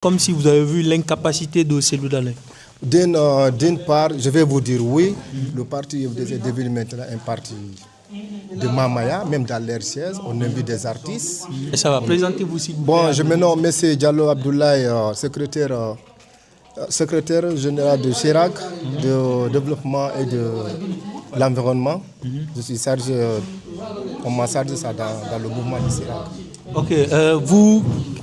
Comme si vous avez vu l'incapacité de Cellou Dalein. D'une part, je vais vous dire oui, le parti est devenu maintenant un parti de Mamaya, même dans l'air siège, on invite des artistes. Et ça va, présentez-vous s'il vous plaît. Bon, je me nomme M. Diallo Abdoulaye, secrétaire général de Chirac, de développement et de l'environnement. Je suis chargé, on m'a chargé ça dans le mouvement de Chirac. Ok,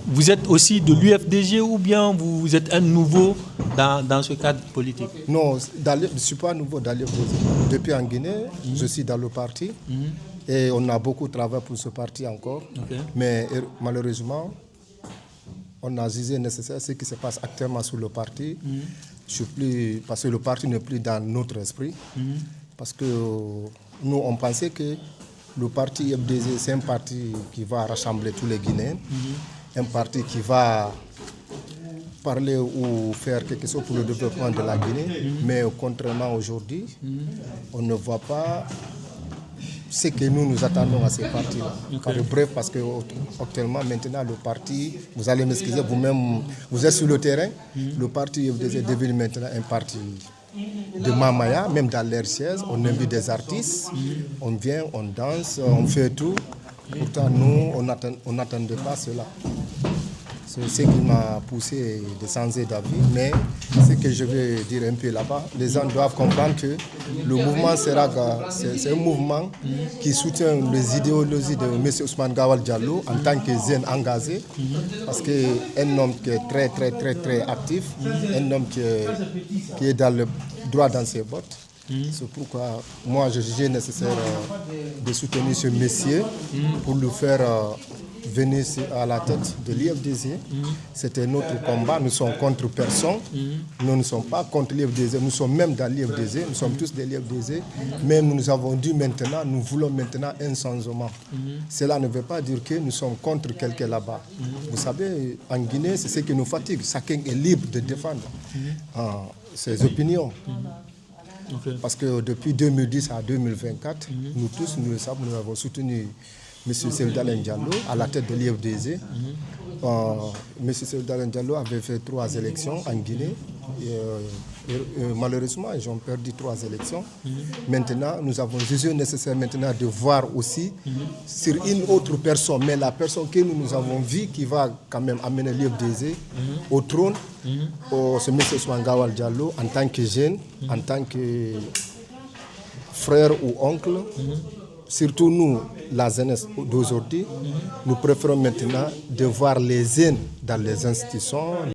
vous êtes aussi de l'UFDG ou bien vous êtes un nouveau dans ce cadre politique? Non, je ne suis pas nouveau dans l'UFDG. Depuis en Guinée, je suis dans le parti et on a beaucoup travaillé pour ce parti encore. Okay. Mais malheureusement, on a jugé nécessaire ce qui se passe actuellement sur le parti. Parce que le parti n'est plus dans notre esprit. Parce que nous, on pensait que le parti FDG, c'est un parti qui va rassembler tous les Guinéens, un parti qui va parler ou faire quelque chose pour le développement de la Guinée, mais contrairement aujourd'hui, on ne voit pas ce que nous attendons à ces partis-là. Okay. Bref, parce que actuellement, maintenant, le parti, vous allez m'excuser, vous-même, vous êtes sur le terrain, le parti FDG est devenu maintenant un parti de Mamaya, même dans l'air siège, on invite des artistes, on vient, on danse, on fait tout. Pourtant, nous, on n'attendait pas cela. C'est ce qui m'a poussé de changer d'avis. Mais ce que je vais dire un peu là-bas, les gens doivent comprendre que le mouvement Seraga, c'est un mouvement qui soutient les idéologies de M. Ousmane Gawal Diallo en tant que jeune engagé. Parce qu'un homme qui est très actif, un homme qui est dans le droit dans ses bottes. C'est pourquoi moi je jugeais nécessaire de soutenir ce monsieur pour le faire venir à la tête de l'IFDG. C'était notre combat, nous sommes contre personne. Nous ne sommes pas contre l'IFDG, nous sommes même dans l'IFDG, nous sommes tous de l'IFDG. Mais nous avons dit maintenant, nous voulons maintenant un changement. Cela ne veut pas dire que nous sommes contre quelqu'un là-bas. Vous savez, en Guinée, c'est ce qui nous fatigue. Chacun est libre de défendre ses opinions. Okay. Parce que depuis 2010 à 2024, nous tous, nous le savons, nous avons soutenu M. Cellou Dalein Diallo à la tête de l'IFDG. M. Cellou Dalein Diallo avait fait 3 élections en Guinée. Malheureusement, ils ont perdu 3 élections. Maintenant, nous avons jugé nécessaire maintenant de voir aussi sur une autre personne, mais la personne que nous avons vue qui va quand même amener l'IFDG au trône, c'est M. Ousmane Gawal Diallo en tant que jeune, en tant que frère ou oncle. Surtout nous, la jeunesse d'aujourd'hui, nous préférons maintenant de voir les jeunes dans les institutions.